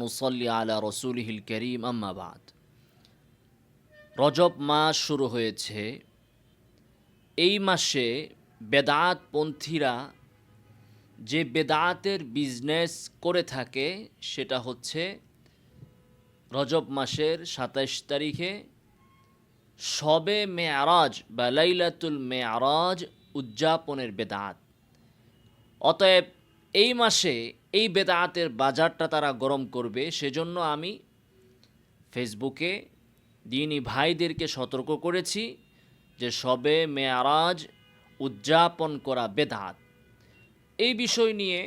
নুসাল্লি আলা রসুলিহিল করিম আম্মা বাদ। রজব মাস শুরু হয়েছে। এই মাসে বেদাতপন্থীরা যে বেদাতের বিজনেস করে থাকে সেটা হচ্ছে রজব মাসের ২৭ তারিখে শবে মেয়ারাজ বা লাইলাতুল মেয়ারাজ উদযাপনের বেদাত। অতএব এই মাসে এই বেদাতের বাজারটা তারা গরম করবে, সেজন্য আমি ফেসবুকে দিনী ভাইদেরকে সতর্ক করেছি যে শবে মেয়ারাজ উদযাপন করা বেদাত। এই বিষয় নিয়ে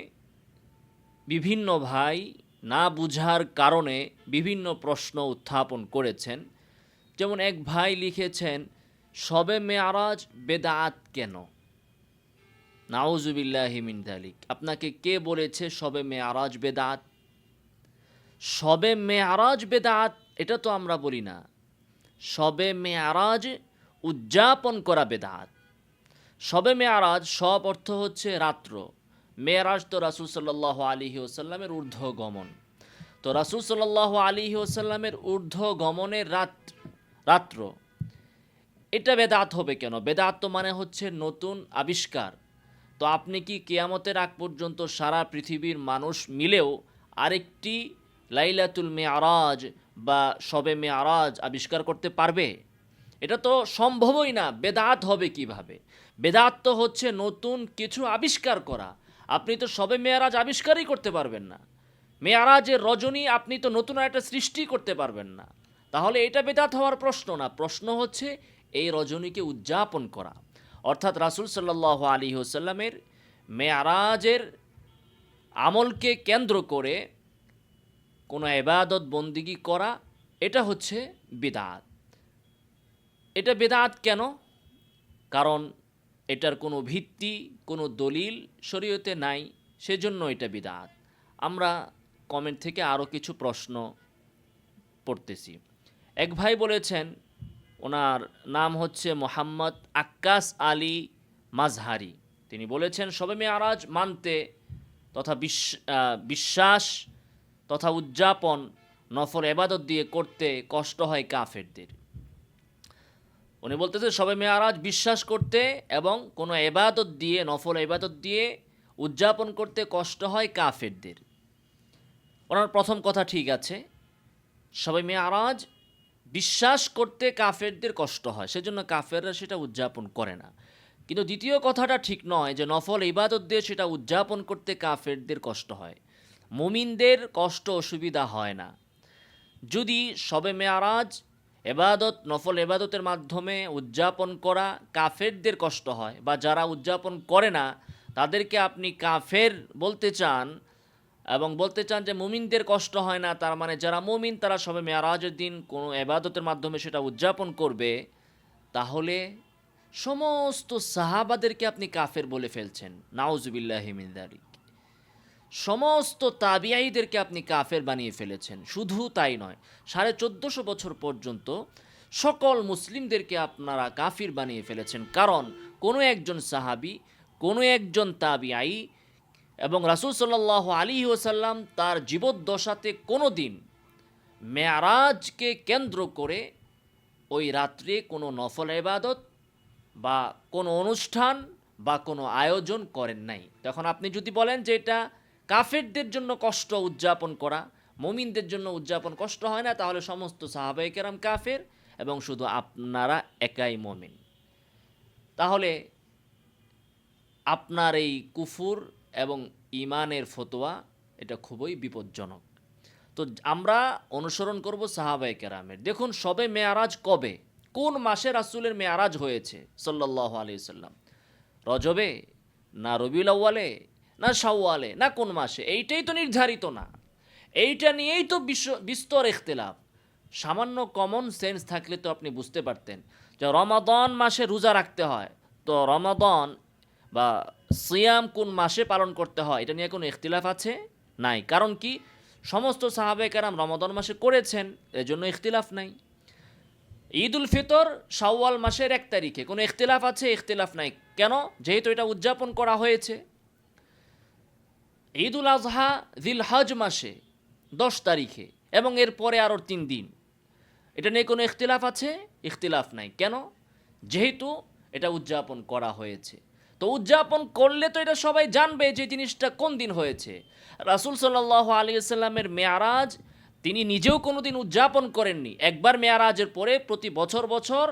বিভিন্ন ভাই না বুঝার কারণে বিভিন্ন প্রশ্ন উত্থাপন করেছেন। যেমন এক ভাই লিখেছেন, শবে মেয়ারাজ বেদাত কেন? নাউজুবিল্লাহি মিন যালিক। আপনাকে কে বলেছে শবে মেয়ারাজ বেদাত? শবে মেয়ারাজ বেদাত এটা তো আমরা বলি না। শবে মেয়ারাজ উদযাপন করা বেদাত। শবে মেয়ারাজ সব অর্থ হচ্ছে রাত্র। মেয়ারাজ তো রাসূল সাল্লাল্লাহু আলাইহি ওয়াসাল্লামের ঊর্ধ্বগমন। তো রাসূল সাল্লাল্লাহু আলাইহি ওয়াসাল্লামের ঊর্ধ্বগমনের রাত্র, এটা বেদাত হবে কেন? বেদাত তো মানে হচ্ছে নতুন আবিষ্কার। তো আপনি কি কিয়ামতের আগ পর্যন্ত সারা পৃথিবীর মানুষ মিলেও আরেকটি লাইলাতুল মেয়ারাজ বা শবে মেয়ারাজ আবিষ্কার করতে পারবে? এটা তো সম্ভবই না। বেদাত হবে কিভাবে? বেদাত তো হচ্ছে নতুন কিছু আবিষ্কার করা। আপনি তো শবে মেয়ারাজ আবিষ্কারই করতে পারবেন না। মেয়ারাজের রজনী আপনি তো নতুন একটা সৃষ্টি করতে পারবেন না। তাহলে এটা বেদাত হওয়ার প্রশ্ন না। প্রশ্ন হচ্ছে এই রজনীকে উদযাপন করা। অর্থাৎ রাসূল সাল্লাল্লাহু আলাইহি ওয়াসাল্লামের মেয়ারাজের আমলকে কেন্দ্র করে কোনো ইবাদত বন্দিগি করা, এটা হচ্ছে বিদআত। এটা বেদাত কেন? কারণ এটার কোনো ভিত্তি, কোনো দলিল শরীয়তে নাই, সেজন্য এটা বিদআত। আমরা কমেন্ট থেকে আরও কিছু প্রশ্ন পড়তেছি। এক ভাই বলেছেন, ওনার নাম হচ্ছে মোহাম্মদ আক্কাস আলী মাজহারি। তিনি বলেছেন, শবে মেয়ারাজ মানতে তথা বিশ্বাস তথা উদযাপন নফল ইবাদত দিয়ে করতে কষ্ট হয় কাফেরদের। উনি বলতেছে শবে মেয়ারাজ বিশ্বাস করতে এবং কোনো ইবাদত দিয়ে, নফল ইবাদত দিয়ে উদযাপন করতে কষ্ট হয় কাফেরদের। ওনার প্রথম কথা ঠিক আছে, শবে মেয়ারাজ বিশ্বাস করতে কাফেরদের কষ্ট হয়, সেজন্য কাফেররা সেটা উদযাপন করে না। কিন্তু দ্বিতীয় কথাটা ঠিক নয় যে নফল ইবাদত দিয়ে সেটা উদযাপন করতে কাফেরদের কষ্ট হয়। মুমিনদের কষ্ট অসুবিধা হয় না। যদি শবে মেয়ারাজ এবাদত, নফল এবাদতের মাধ্যমে উদযাপন করা কাফেরদের কষ্ট হয়, বা যারা উদযাপন করে না তাদেরকে আপনি কাফের বলতে চান এবং বলতে চান যে মুমিনদের কষ্ট হয় না, তার মানে যারা মুমিন তারা শবে মেয়ারাজের দিন কোনো এবাদতের মাধ্যমে সেটা উদযাপন করবে, তাহলে সমস্ত সাহাবাদেরকে আপনি কাফের বলে ফেলছেন। নাউজুবিল্লাহি মিন যালিক। সমস্ত তাবিঈদেরকে আপনি কাফের বানিয়ে ফেলেছেন। শুধু তাই নয়, 1450 বছর পর্যন্ত সকল মুসলিমদেরকে আপনারা কাফির বানিয়ে ফেলেছেন। কারণ কোনো একজন সাহাবী, কোনো একজন তাবিঈ এবং রাসূল সাল্লাল্লাহু আলাইহি ওয়াসাল্লাম তার জীবদ্দশাতে কোনো দিন মেয়ারাজকে কেন্দ্র করে ওই রাত্রে কোনো নফল ইবাদত বা কোনো অনুষ্ঠান বা কোনো আয়োজন করেন নাই। তখন আপনি যদি বলেন যে এটা কাফেরদের জন্য কষ্ট উদযাপন করা, মুমিনদের জন্য উদযাপন কষ্ট হয় না, তাহলে সমস্ত সাহাবায়ে কেরাম কাফের এবং শুধু আপনারা একাই মুমিন। তাহলে আপনার এই কুফুর এবং ঈমানের ফতোয়া এটা খুবই বিপজ্জনক। তো আমরা অনুসরণ করব সাহাবায়ে কেরামের। দেখুন শবে মেয়ারাজ কবে, কোন মাসে রাসূলের মেয়ারাজ হয়েছে সাল্লাল্লাহু আলাইহি ওয়াসাল্লাম? রজবে, না রবিউল আউয়ালে, না শাওয়ালে, না কোন মাসে? এইটাই তো নির্ধারিত না। এইটা নিয়েই তো বিস্তর ইখতিলাফ। সামান্য কমন সেন্স থাকলে তো আপনি বুঝতে পারতেন যে রমাদান মাসে রোজা রাখতে হয়, তো রমাদান বা সিয়াম কোন মাসে পালন করতে হয় এটা নিয়ে কোনো ইখতিলাফ আছে? নাই। কারণ কি? সমস্ত সাহাবায়ে কেরাম রমাদান মাসে করেছেন, এজন্য ইখতিলাফ নাই। ঈদ উল ফিতর শাওয়াল মাসের 1 তারিখে, কোনো ইখতিলাফ আছে? ইখতিলাফ নাই। কেন? যেহেতু এটা উদযাপন করা হয়েছে। ঈদ উল আজহা জিলহজ মাসে, 10 তারিখে এবং এর পরে আরও 3 দিন। এটা নিয়ে কোনো ইখতিলাফ আছে? ইখতিলাফ নাই। কেন? যেহেতু এটা উদযাপন করা হয়েছে। তো উদযাপন করলে তো এটা সবাই জানবে যে জিনিসটা কোন দিন হয়েছে। রাসূল সাল্লাল্লাহু আলাইহি ওয়াসাল্লামের মেয়ারাজ তিনি নিজেও কোনো দিন উদযাপন করেননি। একবার মেয়ারাজের পরে প্রতি বছর বছর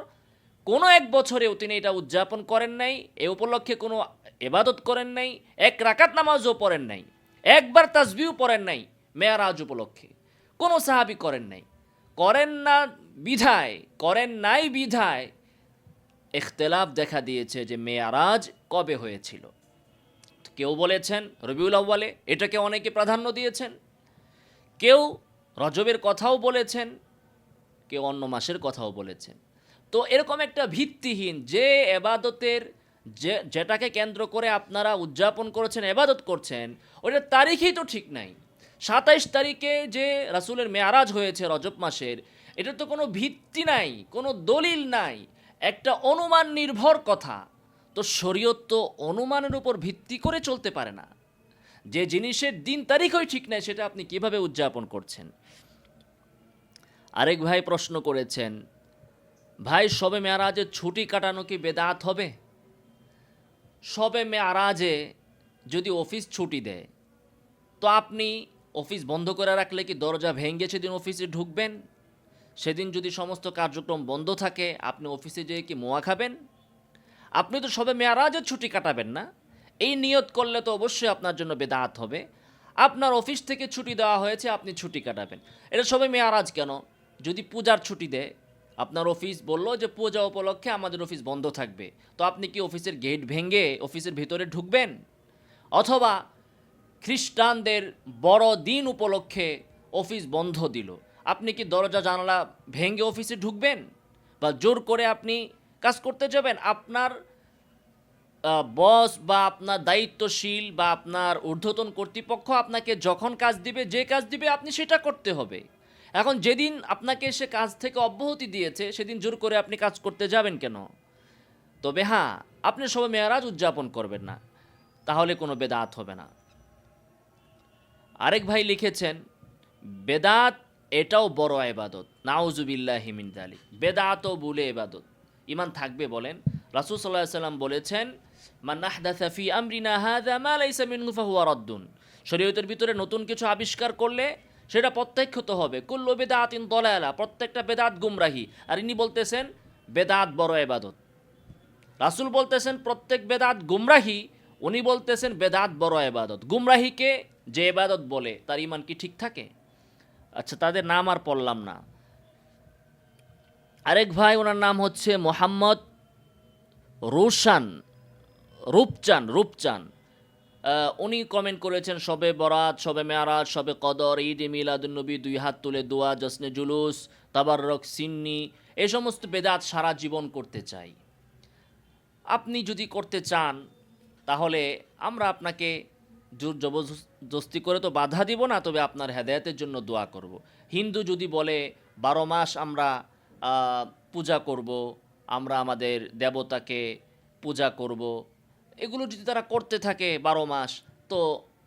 কোনো এক বছরেও তিনি এটা উদযাপন করেন নাই, এ উপলক্ষে কোনো ইবাদত করেন নাই, এক রাকাত নামাজও পড়েন নাই, একবার তাসবিহও পড়েন নাই মেয়ারাজ উপলক্ষে। কোনো সাহাবী করেন নাই। করেন না বিধায়, করেন নাই বিধায় ইখতিলাফ দেখা দিয়েছে যে মেয়ারাজ কবে হয়েছিল। কেউ বলেছেন রবিউল আউয়ালে, এটাকে অনেকে প্রাধান্য দিয়েছেন। কেউ রজবের কথাও বলেছেন, কেউ অন্য মাসের কথাও বলেছেন। তো এরকম একটা ভিত্তিহীন যে এবাদতের যেটাকে কেন্দ্র করে আপনারা উদযাপন করেছেন, এবাদত করছেন, ওটার তারিখই তো ঠিক নাই। 27 তারিখে যে রাসূলের মেয়ারাজ হয়েছে রজব মাসের, এটা তো কোনো ভিত্তি নাই, কোনো দলিল নাই, একটা অনুমান নির্ভর কথা। তো শরীয়ত তো অনুমানের উপর ভিত্তি করে চলতে পারে না। যে জিনিসের দিন তারিখই ঠিক নাই সেটা আপনি কিভাবে উদযাপন করছেন? আরেক ভাই প্রশ্ন করেছেন, ভাই শবে মেয়ারাজে ছুটি কাটানো কি বেদাত হবে? শবে মেয়ারাজে যদি অফিস ছুটি দেয়, তো আপনি অফিস বন্ধ করে রাখলে কি দরজা ভেঙে সেদিন অফিসে ঢুকবেন? সেদিন যদি সমস্ত কার্যক্রম বন্ধ থাকে, আপনি অফিসে যেয়ে কি মোয়া খাবেন? আপনি তো শবে মেয়ারাজের ছুটি কাটাবেন না। এই নিয়ত করলে তো অবশ্যই আপনার জন্য বেদাত হবে। আপনার অফিস থেকে ছুটি দেওয়া হয়েছে, আপনি ছুটি কাটাবেন। এটা শবে মেয়ারাজ কেন? যদি পূজার ছুটি দেয়, আপনার অফিস বলল যে পূজা উপলক্ষে আমাদের অফিস বন্ধ থাকবে, তো আপনি কি অফিসের গেট ভেঙে অফিসের ভিতরে ঢুকবেন? অথবা খ্রিস্টানদের বড় দিন উপলক্ষে অফিস বন্ধ দিল, আপনি কি দরজা জানালা ভেঙে অফিসে ঢুকবেন? বা জোর করে আপনি কাজ করতে যাবেন? আপনার বস বা আপনার দায়িত্বশীল বা আপনার ঊর্ধ্বতন কর্তৃপক্ষ আপনাকে যখন কাজ দিবে, যে কাজ দিবে আপনি সেটা করতে হবে। এখন যেদিন আপনাকে সে কাজ থেকে অব্যাহতি দিয়েছে, সেদিন জোর করে আপনি কাজ করতে যাবেন কেন? তবে হ্যাঁ, আপনি শবে মেয়ারাজ উদযাপন করবেন না, তাহলে কোনো বেদাত হবে না। আরেক ভাই লিখেছেন, বেদাত এটাও বড় ইবাদত, নাউজুবিল্লাহি মিন যালিক। বেদাতও বলে ইবাদত, ইমান থাকবে বলেন? রাসূল সাল্লাল্লাহু আলাইহি ওয়াসাল্লাম বলেছেন, মান আহদাসা ফি আমরিনা হাযা মা লাইসা মিনহু ফাহুয়া রাদ্দুন। শরীয়তের ভিতরে নতুন কিছু আবিষ্কার করলে সেটা প্রত্যাখ্যাত হবে। কুল্লু বিদআতিন দালালা, প্রত্যেকটা বেদাত গুমরাহি। আর ইনি বলতেছেন বেদাত বড় ইবাদত। রাসূল বলতেছেন প্রত্যেক বেদাত গুমরাহি, উনি বলতেছেন বেদাত বড় ইবাদত। গুমরাহিকে যে ইবাদত বলে তার ঈমান কি ঠিক থাকে? আচ্ছা, তাদের নাম আর পড়লাম না। আরেক ভাই, ওনার নাম হচ্ছে মোহাম্মদ রূপচান। উনি কমেন্ট করেছেন, শবে বরাত, শবে মেয়ারাজ, শবে কদর, ঈদ এ মিলাদুন্নবী, 2 হাত তুলে দোয়া, জশ্নে জুলুস, তাবাররক, সিন্নি, এই সমস্ত বেদাত সারা জীবন করতে চাই। আপনি যদি করতে চান তাহলে আমরা আপনাকে জোর জবরদস্তি করে তো বাধা দিব না, তবে আপনার হেদায়েতের জন্য দোয়া করব। হিন্দু যদি বলে 12 মাস আমরা পূজা করব, আমরা আমাদের দেবতাকে পূজা করব, এগুলো যদি তারা করতে থাকে 12 মাস, তো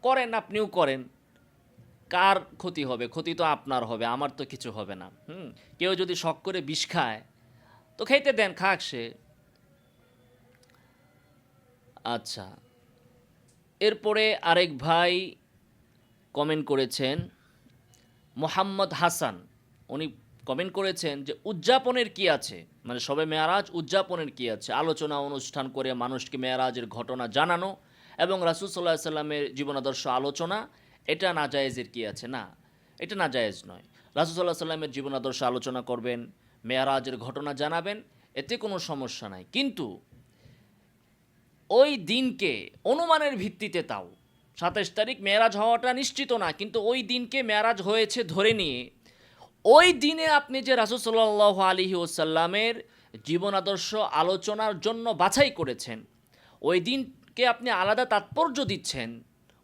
করেন, আপনিও করেন। কার ক্ষতি হবে? ক্ষতি তো আপনার হবে, আমার তো কিছু হবে না। কেউ যদি শখ করে বিষ খায়, তো খাইতে দেন, খাক সে। আচ্ছা, এরপরে আরেক ভাই কমেন্ট করেছেন, মোহাম্মদ হাসান। উনি কমেন্ট করেছেন যে উদযাপনের কি আছে, মানে শবে মেয়ারাজ উদযাপনের কি আছে? আলোচনা অনুষ্ঠান করে মানুষকে মেয়ারাজের ঘটনা জানানো এবং রাসূল সাল্লাল্লাহু আলাইহি সাল্লামের জীবনাদর্শ আলোচনা, এটা নাজায়েজের কি আছে? না, এটা নাজায়েজ নয়। রাসূল সাল্লাল্লাহু আলাইহি সাল্লামের জীবনাদর্শ আলোচনা করবেন, মেয়ারাজের ঘটনা জানাবেন, এতে কোনো সমস্যা নাই। কিন্তু ওই দিনকে অনুমানের ভিত্তিতে, তাও 27 তারিখ মেয়ারাজ হওয়াটা নিশ্চিত না, কিন্তু ওই দিনকে মেয়ারাজ হয়েছে ধরে নিয়ে ওই দিনে আপনি যে রাসূল সাল্লাল্লাহু আলাইহি ওয়াসাল্লামের জীবন আদর্শ আলোচনার জন্য বাছাই করেছেন, ওই দিনকে আপনি আলাদা তাৎপর্য দিচ্ছেন,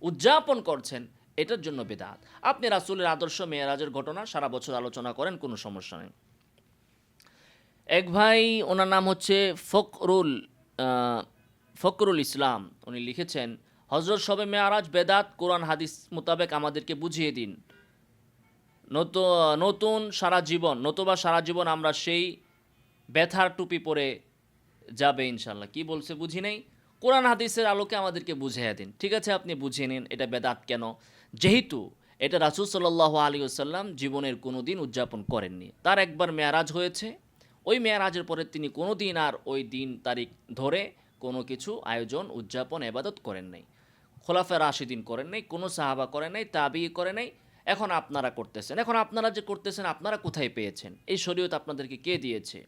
উদযাপন করছেন, এটার জন্য বেদাত। আপনি রাসূলের আদর্শ মেয়ারাজের ঘটনা সারা বছর আলোচনা করেন, কোনো সমস্যা নেই। এক ভাই, ওনার নাম হচ্ছে ফকরুল ইসলাম, উনি লিখেছেন, হজরত শবে মেয়ারাজ বেদাত, কোরআন হাদিস মোতাবেক আমাদেরকে বুঝিয়ে দিন। নতুন নতুন সারা জীবন, নতুবা সারা জীবন আমরা সেই ব্যথার টুপি পরে যাবে ইনশাল্লাহ। কি বলছে বুঝি নাই, কোরআন হাদিসের আলোকে আমাদেরকে বুঝিয়ে দিন। ঠিক আছে, আপনি বুঝিয়ে নিন এটা বেদাত কেন, যেহেতু এটা রাসূল সাল্লাল্লাহু আলাইহি ওয়াসাল্লাম জীবনের কোনো দিন উদযাপন করেননি। তার একবার মেয়ারাজ হয়েছে, ওই মেয়ারাজের পরে তিনি কোনো দিন আর ওই দিন তারিখ ধরে কোনো কিছু আয়োজন উদযাপন এবাদত করেন নাই। খোলাফায়ে রাশিদিন করেন নাই, কোনো সাহাবা করেন নাই, তাবিঈ করে নাই। এখন আপনারা করতেছেন, এখন আপনারা যে করতেছেন আপনারা কোথায় পেয়েছেন? এই শরীয়ত আপনাদেরকে কে দিয়েছে?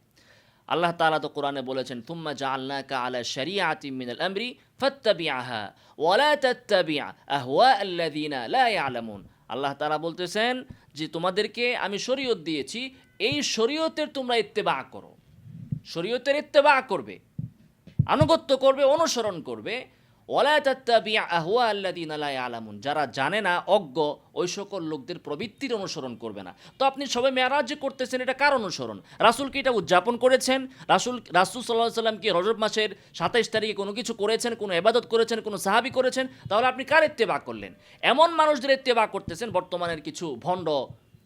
আল্লাহ তাআলা তো কোরআনে বলেছেন, তুম্মা জাআলনাকা আলা শারিআতিন মিনাল আমরি ফাত্তাবি'হা ওয়া লা তাত্তাবি' আহওয়া আল্লাযিনা লা ইয়ালামুন। আল্লাহ তাআলা বলতেছেন যে তোমাদেরকে আমি শরীয়ত দিয়েছি, এই শরীয়তের তোমরা ইত্তেবা করো, শরীয়তের ইত্তেবা করবে, আনুগত্য করবে, অনুসরণ করবে। ওয়ালা তাত্তাবি' আহওয়া আল্লাযিনা লা ইয়ালামুন, যারা জানে না, অজ্ঞ, ওই সকল লোকদের প্রবৃত্তির অনুসরণ করবে না। তো আপনি সবে মেরাজ যে করতেছেন এটা কার অনুসরণ? রাসূল কি এটা উদযাপন করেছেন? রাসূল সাল্লাল্লাহু আলাইহি সাল্লাম কি রজব মাসের ২৭ তারিখে কোনো কিছু করেছেন, কোনো ইবাদত করেছেন, কোনো সাহাবী করেছেন? তাহলে আপনি কার ইত্তেবা করলেন? এমন মানুষদের ইত্তেবা করতেছেন, বর্তমানের কিছু ভণ্ড,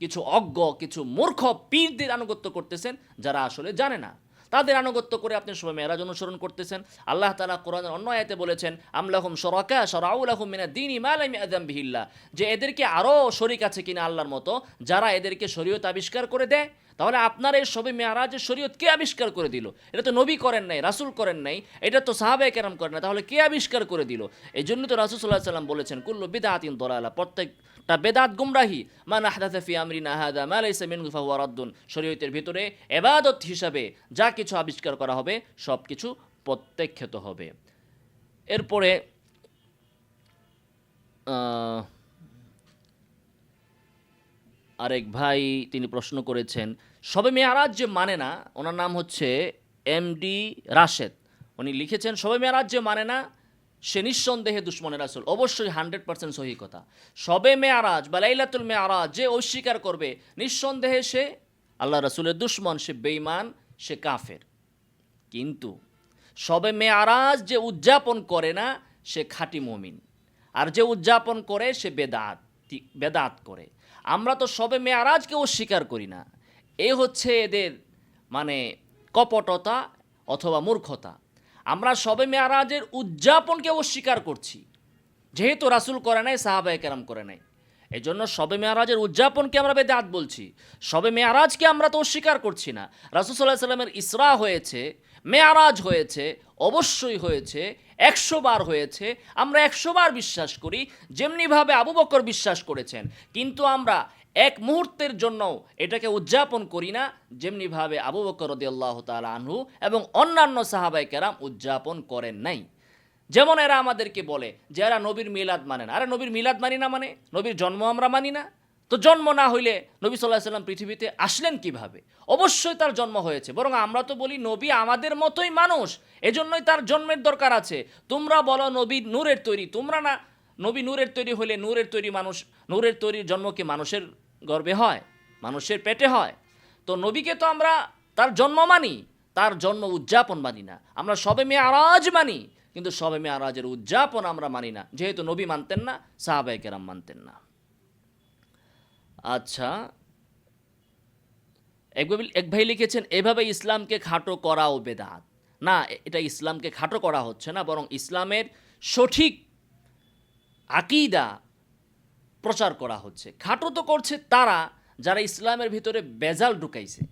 কিছু অজ্ঞ, কিছু মূর্খ পীরদের আনুগত্য করতেছেন, যারা আসলে জানে না। তাদের আনুগত্য করে আপনি সবে মেরাজ অনুসরণ করতেছেন। আল্লাহ তাআলা কোরআনের অন্য আয়াতে বলেছেন, আমলাহুম শুরাকা শারাউ লাহুম মিনাদ দীনি মা লাম ইয়াযাম বিহিল্লাহ, যে এদেরকে আরও শরীক আছে কিনা আল্লাহর মতো, যারা এদেরকে শরীয়ত আবিষ্কার করে দেয়। তাহলে আপনার এই সবে মেরাজের শরীয়ত কে আবিষ্কার করে দিল? এটা তো নবী করেন নাই, রাসূল করেন নাই, এটা তো সাহাবায়ে কেরাম করেন না, তাহলে কে আবিষ্কার করে দিল? এই জন্য তো রাসূল সাল্লাল্লাহু আলাইহি সাল্লাম বলেছেন, কুল্লু বিদআতিন দালালা, প্রত্যেকটা বেদাত গুমরাহি, মান আহদাথা ফি আমরিনা হাযা মা লাইসা মিনহু ফাহুয়া রাদ্দুন, শরীয়তের ভিতরে ইবাদত হিসাবে যা কিছু আবিষ্কার করা হবে সব কিছু প্রত্যাখ্যাত হবে। এরপরে আরেক ভাই তিনি প্রশ্ন করেছেন, শবে মেয়ারাজ যে মানে না, ওনার নাম হচ্ছে এমডি রাশেদ। উনি লিখেছেন, শবে মেয়ারাজ যে মানে না সে নিঃসন্দেহে দুশমনে রাসূল। অবশ্যই 100% সহি কথা। শবে মেয়ারাজ বা লাইলাতুল মেয়ারাজ যে অস্বীকার করবে, নিঃসন্দেহে সে আল্লাহ রাসূলের দুশমন, সে বেঈমান, সে কাফের। কিন্তু শবে মেয়ারাজ যে উদযাপন করে না সে খাঁটি মুমিন, আর যে উদযাপন করে সে বেদাত করে। আমরা তো শবে মেয়ারাজকে অস্বীকার করি না, এ হচ্ছে এদের মানে কপটতা অথবা মূর্খতা। আমরা শবে মেয়ারাজের উদযাপনকে অস্বীকার করছি, যেহেতু রাসূল করে নাই, সাহাবায়ে কেরাম করে নাই। এই জন্য শবে মেয়ারাজের উদযাপনকে আমরা বেদাত বলছি, শবে মেয়ারাজকে আমরা তো অস্বীকার করছি না। রাসূল সাল্লাল্লাহু আলাইহি সাল্লামের ইসরা হয়েছে, মেয়ারাজ হয়েছে, অবশ্যই হয়েছে, 100 বার হয়েছে, আমরা 100 বার বিশ্বাস করি, যেমনিভাবে আবু বকর বিশ্বাস করেছেন। কিন্তু আমরা এক মুহূর্তের জন্য এটাকে উদযাপন করি না, যেমনিভাবে আবু বকর রাদিয়াল্লাহু তাআলা আনহু এবং অন্যান্য সাহাবায়ে কেরাম উদযাপন করেন নাই। যেমন এরা আমাদেরকে বলে যে এরা নবীর মিলাদ মানে না। আরে নবীর মিলাদ মানি না মানে নবীর জন্ম আমরা মানি না? তো জন্ম না হইলে নবী সাল্লাল্লাহু আলাইহি সাল্লাম পৃথিবীতে আসলেন কিভাবে? অবশ্যই তার জন্ম হয়েছে, বরং আমরা তো বলি নবী আমাদের মতোই মানুষ, এজন্যই তার জন্মের দরকার আছে। তোমরা বলো নবী নূরের তৈরি, তোমরা না, নবী নূরের তৈরি হলে নূরের তৈরি মানুষ, নূরের তৈরির জন্ম কি মানুষের গর্ভে হয়, মানুষের পেটে হয়? তো নবীকে তো আমরা তার জন্ম মানি, তার জন্ম উদযাপন মানি না। আমরা শবে মেয়ারাজ মানি, কিন্তু শবে মেয়ারাজের উদযাপন আমরা মানি না, যেহেতু নবী মানতেন না, সাহাবায়ে কেরাম মানতেন না। আচ্ছা, এক ভাই লিখেছেন, এভাবে ইসলামকে খাটো করাও বেদাত। না, এটা ইসলামকে খাটো করা হচ্ছে না, বরং ইসলামের সঠিক আকীদা প্রচার করা হচ্ছে। খাটো তো করছে তারা যারা ইসলামের ভিতরে বেজাল ঢুকাইছে।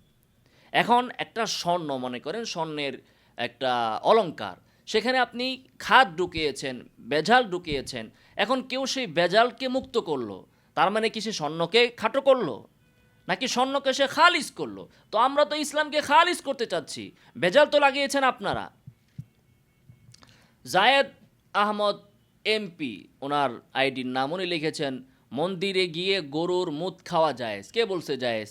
এখন একটা স্বর্ণ, মনে করেন স্বর্ণের একটা অলংকার, সেখানে আপনি খাদ ঢুকিয়েছেন, বেজাল ঢুকিয়েছেন। এখন কেউ সেই বেজালকে মুক্ত করলো, তার মানে কি সে স্বর্ণকে খাটো করলো, নাকি স্বর্ণকে সে খালিস করলো? তো আমরা তো ইসলামকে খালিস করতে চাচ্ছি, বেজাল তো লাগিয়েছেন আপনারা। জায়েদ আহমদ এমপি, ওনার আইডির নাম, উনি লিখেছেন, মন্দিরে গিয়ে গরুর মুত খাওয়া জায়েজ। কে বলছে জায়েজ?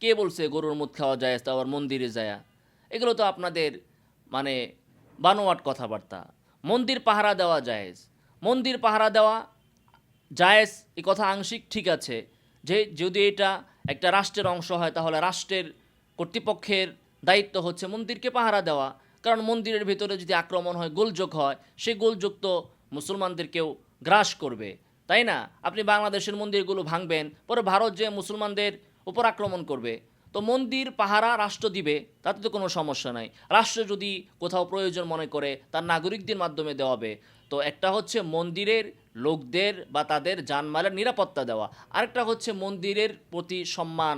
কে বলছে গরুর মুত খাওয়া জায়েজ, তা আবার মন্দিরে যায়? এগুলো তো আপনাদের মানে বানোয়াট কথাবার্তা। মন্দির পাহারা দেওয়া জায়েজ, মন্দির পাহারা দেওয়া জায়েজ, এই কথা আংশিক ঠিক আছে, যে যদি এটা একটা রাষ্ট্রের অংশ হয় তাহলে রাষ্ট্রের কর্তৃপক্ষের দায়িত্ব হচ্ছে মন্দিরকে পাহারা দেওয়া। কারণ মন্দিরের ভিতরে যদি আক্রমণ হয়, গোলযোগ হয়, সেই গোলযোগ তো মুসলমানদেরকেও গ্রাস করবে। তাই না? আপনি বাংলাদেশের মন্দিরগুলো ভাঙবেন, পরে ভারত যে মুসলমানদের উপর আক্রমণ করবে, তো মন্দির পাহারা রাষ্ট্র দিবে, তাতে তো কোনো সমস্যা নাই। রাষ্ট্র যদি কোথাও প্রয়োজন মনে করে তার নাগরিকদের মাধ্যমে দেওয়াবে। তো একটা হচ্ছে মন্দিরের লোকদের বা তাদের জানমালের নিরাপত্তা দেওয়া, আরেকটা হচ্ছে মন্দিরের প্রতি সম্মান,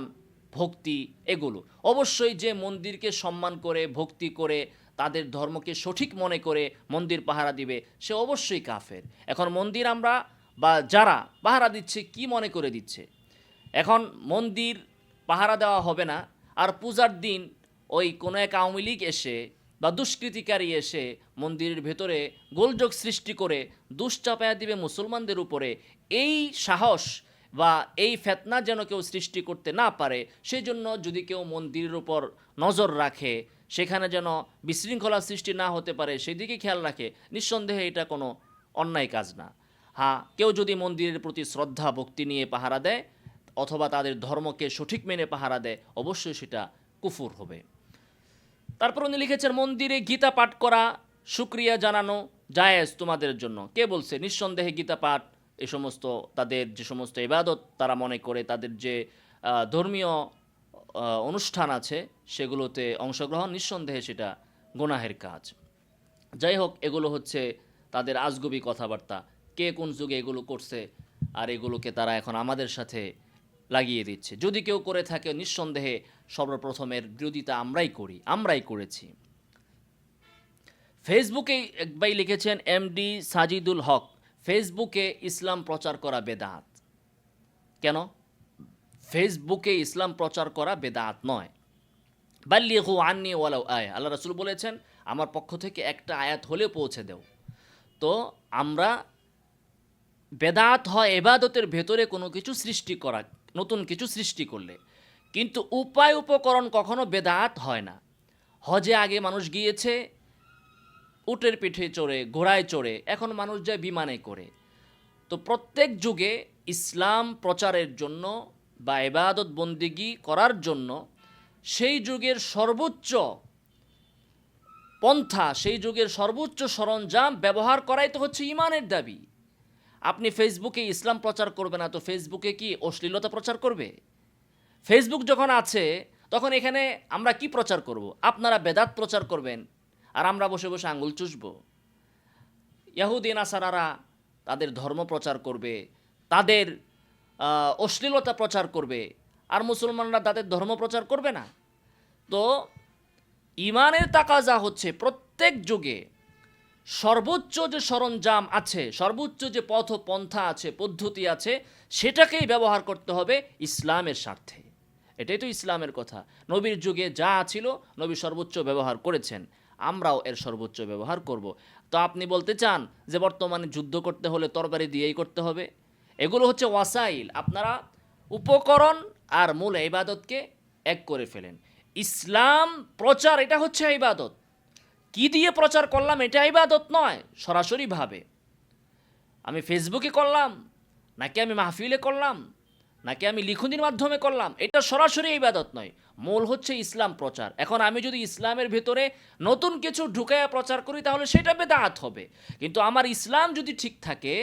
ভক্তি, এগুলো। অবশ্যই যে মন্দিরকে সম্মান করে, ভক্তি করে, তাদের ধর্মকে সঠিক মনে করে মন্দির পাহারা দিবে, সে অবশ্যই কাফের। এখন মন্দির আমরা বা যারা পাহারা দিচ্ছে কি মনে করে দিচ্ছে? এখন মন্দির পাহারা দেওয়া হবে না, আর পূজার দিন ওই কোনো এক আওয়ামী লীগ এসে বা দুষ্কৃতিকারী এসে মন্দিরের ভেতরে গোলযোগ সৃষ্টি করে দুশ্চাপায়া দিবে মুসলমানদের উপরে, এই সাহস বা এই ফেতনা যেন কেউ সৃষ্টি করতে না পারে, সেই জন্য যদি কেউ মন্দিরের উপর নজর রাখে, সেখানে যেন বিশৃঙ্খলা সৃষ্টি না হতে পারে সেদিকে খেয়াল রাখে, নিঃসন্দেহে এটা কোনো অন্যায় কাজ না। হ্যাঁ, কেউ যদি মন্দিরের প্রতি শ্রদ্ধা ভক্তি নিয়ে পাহারা দেয় অথবা তাদের ধর্মকে সঠিক মেনে পাহারা দেয়, অবশ্যই সেটা কুফুর হবে। তারপর উনি লিখেছেন, মন্দিরে গীতা পাঠ করা, শুক্রিয়া জানানো জায়েজ তোমাদের জন্য। কে বলছে? নিঃসন্দেহে গীতা পাঠ, এ সমস্ত তাদের যে সমস্ত ইবাদত তারা মনে করে, তাদের যে ধর্মীয় অনুষ্ঠান আছে সেগুলোতে অংশগ্রহণ, নিঃসন্দেহে সেটা গুনাহের কাজ। যাই হোক, এগুলো হচ্ছে তাদের আজগুবি কথাবার্তা। কে কোন যুগে এগুলো করছে আর এগুলোকে তারা এখন আমাদের সাথে লাগিয়ে দিচ্ছে। যদি কেউ করে থাকে, নিঃসন্দেহে সর্বপ্রথমের বিরোধিতা আমরাই করেছি। ফেসবুকে এক ভাই লিখেছেন, এমডি সাজিদুল হক, ফেসবুকে ইসলাম প্রচার করা বেদাত। কেন? ফেসবুকে ইসলাম প্রচার করা বেদাত নয়। বাল্লিগু আন্নি ওয়ালাউ আয়া, আল্লাহ রাসূল বলেছেন, আমার পক্ষ থেকে একটা আয়াত হলেও পৌঁছে দেও। তো আমরা, বেদাত হয় ইবাদতের ভেতরে কোনো কিছু সৃষ্টি করা, নতুন কিছু সৃষ্টি করলে, কিন্তু উপায় উপকরণ কখনো বেদাত হয় না। হজে আগে মানুষ গিয়েছে উটের পিঠে চড়ে, ঘোড়ায় চড়ে, এখন মানুষ যায় বিমানে করে। তো প্রত্যেক যুগে ইসলাম প্রচারের জন্য বা ইবাদত বন্দিগি করার জন্য সেই যুগের সর্বোচ্চ পন্থা, সেই যুগের সর্বোচ্চ সরঞ্জাম ব্যবহার করাই তো হচ্ছে ইমানের দাবি। আপনি ফেসবুকে ইসলাম প্রচার করবে না, তো ফেসবুকে কি অশ্লীলতা প্রচার করবে? ফেসবুক যখন আছে তখন এখানে আমরা কি প্রচার করব? আপনারা বেদাত প্রচার করবেন আর আমরা বসে বসে আঙ্গুল চুষব। ইয়াহুদি নাসারারা তাদের ধর্ম প্রচার করবে, তাদের অশ্লীলতা প্রচার করবে, আর মুসলমানরা তাদের ধর্ম প্রচার করবে না। তো ইমানের তাকাজা হচ্ছে প্রত্যেক যুগে সর্বোচ্চ যে সরঞ্জাম আছে, সর্বোচ্চ যে পথ পন্থা আছে, পদ্ধতি আছে, সেটাকেই ব্যবহার করতে হবে ইসলামের স্বার্থে। এটাই তো ইসলামের কথা। নবীর যুগে যা ছিল নবী সর্বোচ্চ ব্যবহার করেছেন, আমরাও এর সর্বোচ্চ ব্যবহার করব। তো আপনি বলতে চান যে বর্তমানে যুদ্ধ করতে হলে তরবারি দিয়েই করতে হবে? এগুলো হচ্ছে ওয়াসাইল। আপনারা উপকরণ আর মূল ইবাদতকে এক করে ফেলেন। ইসলাম প্রচার, এটা হচ্ছে ইবাদত। কি দিয়ে প্রচার করলাম এটা ইবাদত নয় সরাসরিভাবে। আমি ফেসবুকে করলাম, নাকি আমি মাহফিলে করলাম, নাকি আমি লিখনির মাধ্যমে করলাম, এটা সরাসরি ইবাদত নয়। মূল হচ্ছে ইসলাম প্রচার। এখন আমি যদি ইসলামের ভেতরে নতুন কিছু ঢুকায়া প্রচার করি তাহলে সেটা বেদাত হবে। কিন্তু আমার ইসলাম যদি ঠিক থাকে,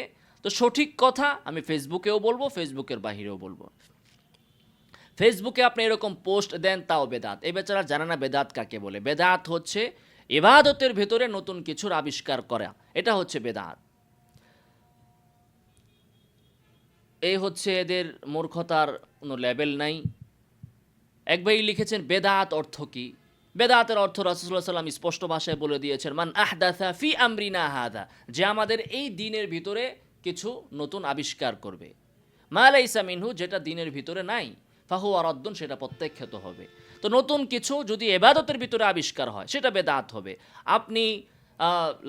তো সঠিক কথা আমি ফেসবুকেও বলবো, ফেসবুকের বাহিরেও বলবো। ফেসবুকে আপনি এরকম পোস্ট দেন, তাও বেদাত। এই বেচারা জানে না বেদাত কাকে বলে। বেদাত হচ্ছে ইবাদতের ভেতরে নতুন কিছুর আবিষ্কার করা, এটা হচ্ছে বেদাত। এই হচ্ছে এদের মূর্খতার কোনো লেভেল নাই। এক ভাই লিখেছেন, বেদাত অর্থ কি? বেদাতের অর্থ রাসূলুল্লাহ সাল্লাল্লাহু আলাইহি ওয়াসাল্লাম স্পষ্ট ভাষায় বলে দিয়েছেন, মান আহদাসা ফি আমরিনা হাদা, যে আমাদের এই দ্বীনের ভিতরে কিছু নতুন আবিষ্কার করবে, মা লাইসা মিনহু, যেটা দ্বীনের ভিতরে নাই, ফাহুয়া রাদ্দুন, সেটা প্রত্যাখ্যাত হবে। তো নতুন কিছু যদি ইবাদতের ভিতরে আবিষ্কার হয় সেটা বেদাত হবে। আপনি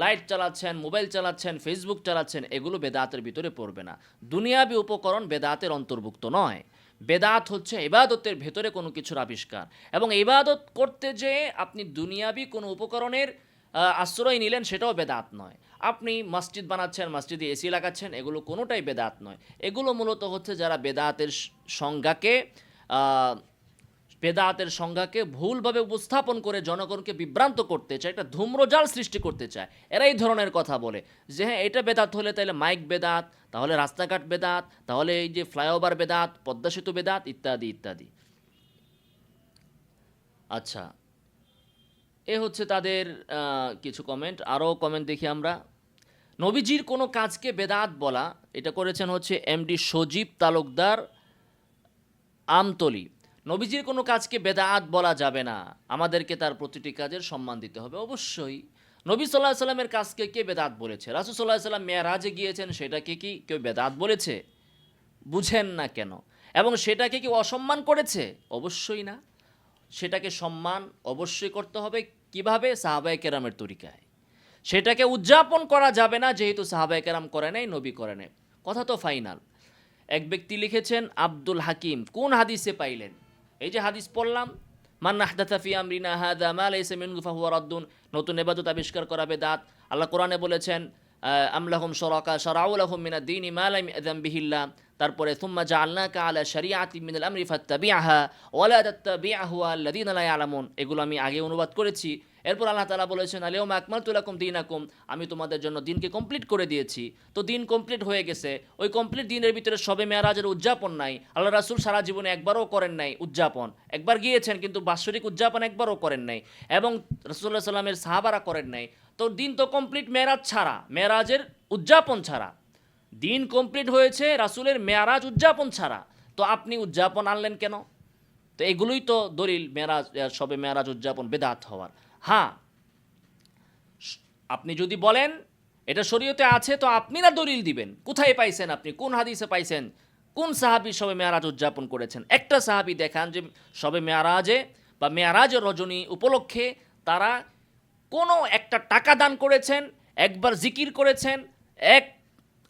লাইট চালাচ্ছেন, মোবাইল চালাচ্ছেন, ফেসবুক চালাচ্ছেন, এগুলো বেদাতের ভিতরে পড়বে না। দুনিয়াবি উপকরণ বেদাতের অন্তর্ভুক্ত নয়। বেদাত হচ্ছে ইবাদতের ভেতরে কোনো কিছুর আবিষ্কার, এবং ইবাদত করতে যেয়ে আপনি দুনিয়াবি কোনো উপকরণের আশ্রয় নিলেন, সেটাও বেদাত নয়। আপনি মসজিদ বানাচ্ছেন, মসজিদে এসি লাগাচ্ছেন, এগুলো কোনোটাই বেদাত নয়। এগুলো মূলত হচ্ছে যারা বেদাতের সংজ্ঞাকে বেদাতের সংজ্ঞাকে ভুলভাবে উপস্থাপন করে জনগণকে বিভ্রান্ত করতে চায়, একটা ধূম্রজাল সৃষ্টি করতে চায়। এরা এই ধরনের কথা বলে যে হ্যাঁ এটা বেদাত হলে তাহলে মাইক বেদাত, তাহলে রাস্তাঘাট বেদাত, তাহলে এই যে ফ্লাইওভার বেদাত, পদ্মা সেতু বেদাত, ইত্যাদি ইত্যাদি। আচ্ছা, এ হচ্ছে তাদের কিছু কমেন্ট। আরও কমেন্ট দেখি আমরা। নবীজির কোনো কাজকে বেদাত বলা, এটা করেছেন হচ্ছে এমডি সজীব তালুকদার, আমতলি। নবীজির কোনো কাজকে বেদাত বলা যাবে না, আমাদেরকে তার প্রতিটি কাজের সম্মান দিতে হবে। অবশ্যই নবী সাল্লাহ সাল্লামের কাজকে কে বেদাত বলেছে? রাসূল সাল্লাহ সাল্লাম মেরাজে গিয়েছেন, সেটাকে কি কেউ বেদাত বলেছে? বুঝেন না কেন? এবং সেটাকে কি অসম্মান করেছে? অবশ্যই না। সেটাকে সম্মান অবশ্যই করতে হবে। কিভাবে? সাহাবায়ে কেরামের তরিকায়। সেটাকে উদযাপন করা যাবে না, যেহেতু সাহাবায়ে কেরাম করে নাই, নবী করে নাই। কথা তো ফাইনাল। এক ব্যক্তি লিখেছেন আব্দুল হাকিম, কোন হাদিসে পাইলেন? এই যে হাদিস পড়লাম, মান আহদাথা ফি আমরিনা হাযা মা লাইসা মিনহু ফাহুয়া রাদ্দুন, নতুন ইবাদত আবিষ্কার করা বেদাত। আল্লাহ কোরআনে বলেছেন আম লাহুম শুরাকা শারাউ লাহুম মিনাদ দীনি মা লাম ইয়াযাম বিহিল্লাহ। তারপরে সুম্মা জাআলনাকা আলা শারিআতিন মিনাল আমরি ফাত্তাবি'হা ওয়া লা তাত্তাবি'হু আল্লাযীনা লা ইয়ালামুন। এগুলো আমি আগে অনুবাদ করেছি। এরপর আল্লাহ তাআলা বলেছেন আল-ইয়াওমা আকমালতু লাকুম দীনাকুম, আমি তোমাদের জন্য দিনকে কমপ্লিট করে দিয়েছি। তো দিন কমপ্লিট হয়ে গেছে, ওই কমপ্লিট দিনের ভিতরে শবে মেরাজের উদযাপন নাই। আল্লাহ রাসূল সারা জীবনে একবারও করেন নাই উদযাপন। একবার গিয়েছেন কিন্তু বাৎসরিক উদযাপন একবারও করেন নাই, এবং রাসূলুল্লাহ সাল্লামের সাহাবারা করেন নাই। তো দিন তো কমপ্লিট মেরাজ ছাড়া, মেরাজের উদযাপন ছাড়া। দিন কমপ্লিট হয়েছে রাসূলের মেরাজ উদযাপন ছাড়া, তো আপনি উদযাপন আনলেন কেন? তো এগুলোই তো দলিল মেরাজ, শবে মেরাজ উদযাপন বেদাত হওয়ার। হ্যাঁ, আপনি যদি বলেন এটা শরীয়তে আছে, তো আপনি না দলিল দিবেন। কোথায় পাইছেন আপনি? কোন হাদিসে পাইছেন? কোন সাহাবী শবে মেরাজ উদযাপন করেছেন? একটা সাহাবী দেখান যে শবে মেরাজে বা মেরাজের রজনী উপলক্ষে তারা কোনো একটা টাকা দান করেছেন, একবার জিকির করেছেন, এক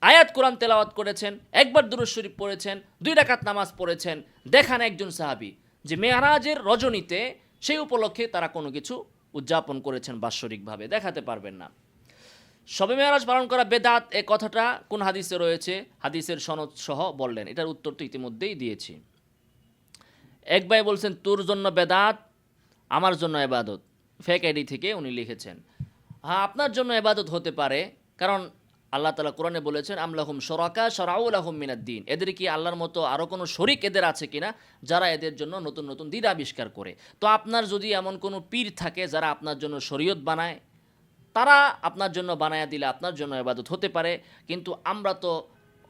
আয়াত কোরআন তেলাওয়াত করেছেন, একবার দুরূদ শরীফ পড়েছেন, 2 রাকাত নামাজ পড়েছেন। দেখান একজন সাহাবী যে মেরাজের রজনীতে সেই উপলক্ষে তারা কোনো কিছু উদযাপন করেছেন বাৎসরিকভাবে। দেখাতে পারবেন না। শবে মেরাজ পালন করা বেদাত, এ কথাটা কোন হাদিসে রয়েছে? হাদিসের সনদ সহ বললেন। এটার উত্তর তো ইতিমধ্যেই দিয়েছি। এক ভাই বলছেন তোর জন্য বেদাত, আমার জন্য ইবাদত। ফেক আইডি থেকে উনি লিখেছেন। হ্যাঁ, আপনার জন্য ইবাদত হতে পারে, কারণ আল্লাহ তাআলা কোরআনে বলেছেন আম লাহুম শুরাকা শারাউ লাহুম মিনাদ দীন। এদের কি আল্লাহর মতো আরও কোনো শরিক এদের আছে কিনা, যারা এদের জন্য নতুন নতুন দিন আবিষ্কার করে? তো আপনার যদি এমন কোনো পীর থাকে যারা আপনার জন্য শরীয়ত বানায়, তারা আপনার জন্য বানায়া দিলে আপনার জন্য ইবাদত হতে পারে। কিন্তু আমরা তো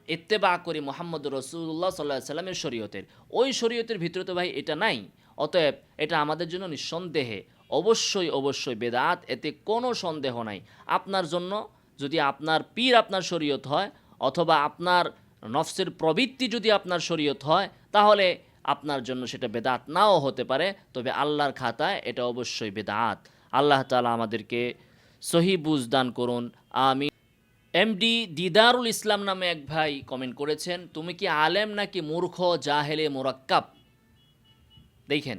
ইত্তেবা করি মুহাম্মদ রাসূলুল্লাহ সাল্লাল্লাহু আলাইহি সাল্লামের শরীয়তের। ওই শরীয়তের ভিতরে তো ভাই এটা নাই। অতএব এটা আমাদের জন্য নিঃসন্দেহে অবশ্যই অবশ্যই বেদাত, এতে কোনো সন্দেহ নাই। আপনার জন্য যদি আপনার পীর আপনার শরীয়ত হয়, অথবা আপনার নফসের প্রবৃত্তি যদি আপনার শরীয়ত হয়, তাহলে আপনার জন্য সেটা বেদাত নাও হতে পারে, তবে আল্লাহর খাতায় এটা অবশ্যই বেদাত। আল্লাহ তাআলা আমাদেরকে সহি বুঝ দান করুন, আমিন। এমডি দিদারুল ইসলাম নামে এক ভাই কমেন্ট করেছেন, তুমি কি আলেম নাকি মূর্খ জাহেলে মোরাক্কাব? দেখেন,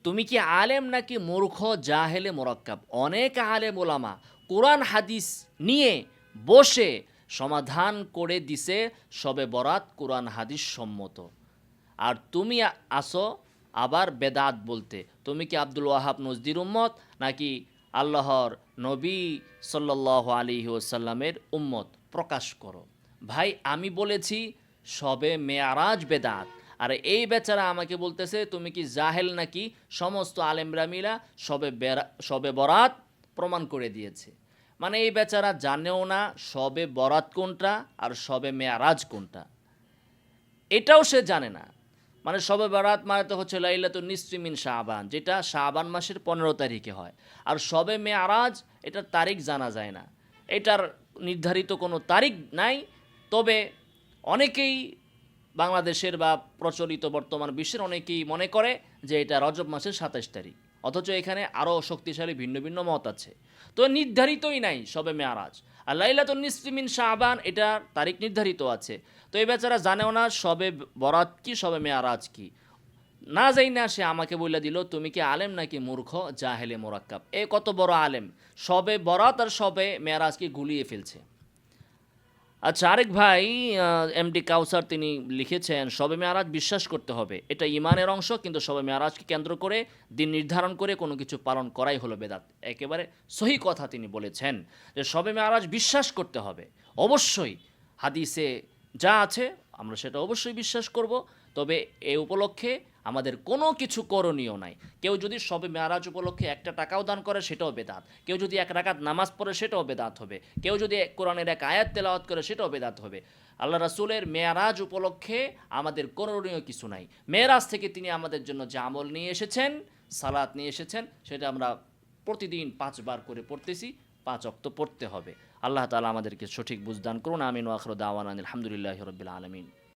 তুমি কি আলেম নাকি মূর্খ জাহেলে মোরাক্কাব? অনেক আলেম ওলামা কোরআন হাদিস নিয়ে বসে সমাধান করে দিছে শবে বরাত কোরআন হাদিস সম্মত, আর তুমি আসো আবার বেদাত বলতে। তুমি কি আব্দুল ওয়াহাব নজদির উম্মত নাকি আল্লাহর নবী সাল্লাল্লাহু আলাইহি ওয়াসাল্লামের উম্মত? প্রকাশ করো। ভাই, আমি বলেছি শবে মেয়ারাজ বেদাত, আর এই বেচারা আমাকে বলতেছে তুমি কি জাহেল নাকি? সমস্ত আলেমরা মিলা শবে বরাত প্রমাণ করে দিয়েছে। মানে এই বেচারা জানেও না শবে বরাত কোনটা আর শবে মেয়ারাজ কোনটা, এটাও সে জানে না। মানে শবে বরাত মানে তো হচ্ছে লাইলাতুন নিসফি মিন শাবান, যেটা শাবান মাসের 15 তারিখে হয়। আর শবে মেয়ারাজ, এটার তারিখ জানা যায় না, এটার নির্ধারিত কোনো তারিখ নাই। তবে অনেকেই বাংলাদেশের বা প্রচলিত বর্তমান বিশ্বের অনেকেই মনে করে যে এটা রজব মাসের 27 তারিখ, অথচ এখানে আরও শক্তিশালী ভিন্ন ভিন্ন মত আছে। তো নির্ধারিতই নাই শবে মেয়ারাজ। আর লাইলাতুন নিসফি মিন শাবান, এটার তারিখ নির্ধারিত আছে। তো এই বেচারা জানেও না শবে বরাত কি, শবে মেয়ারাজ কি। না যাই না সে আমাকে বলে দিল তুমি কি আলেম নাকি মূর্খ জাহেলে মোরাক্কাব। এ কত বড় আলেম, শবে বরাত আর শবে মেয়ারাজকে গুলিয়ে ফেলছে। আচ্ছা, আরেক ভাই এমডি কাউসার তিনি লিখেছেন, শবে মেয়ারাজ বিশ্বাস করতে হবে, এটা ইমানের অংশ, কিন্তু শবে মেয়ারাজকে কেন্দ্র করে দিন নির্ধারণ করে কোনো কিছু পালন করাই হলো বেদাত। একেবারে সহি কথা তিনি বলেছেন যে শবে মেয়ারাজ বিশ্বাস করতে হবে অবশ্যই। হাদিসে যা আছে আমরা সেটা অবশ্যই বিশ্বাস করব। তবে এ উপলক্ষে আমাদের কোনো কিছু করণীয় নাই। কেউ যদি শবে মেয়ারাজ উপলক্ষে একটা টাকাও দান করে সেটাও বেদাত। কেউ যদি এক রাকাত নামাজ পড়ে সেটাও বেদাত হবে। কেউ যদি কোরআনের এক আয়াত তেলাওয়াত করে সেটাও বেদাত হবে। আল্লাহ রাসূলের মেয়ারাজ উপলক্ষে আমাদের করণীয় কিছু নাই। মেয়ারাজ থেকে তিনি আমাদের জন্য যে আমল নিয়ে এসেছেন, সালাত নিয়ে এসেছেন, সেটা আমরা প্রতিদিন ৫ বার করে পড়তেছি, ৫ ওয়াক্ত পড়তে হবে। আল্লাহ তাআলা আমাদেরকে সঠিক বুঝদান করুন। আমিন ওয়া আখিরু দাওয়ানা আলহামদুলিল্লাহি রাব্বিল আলামিন।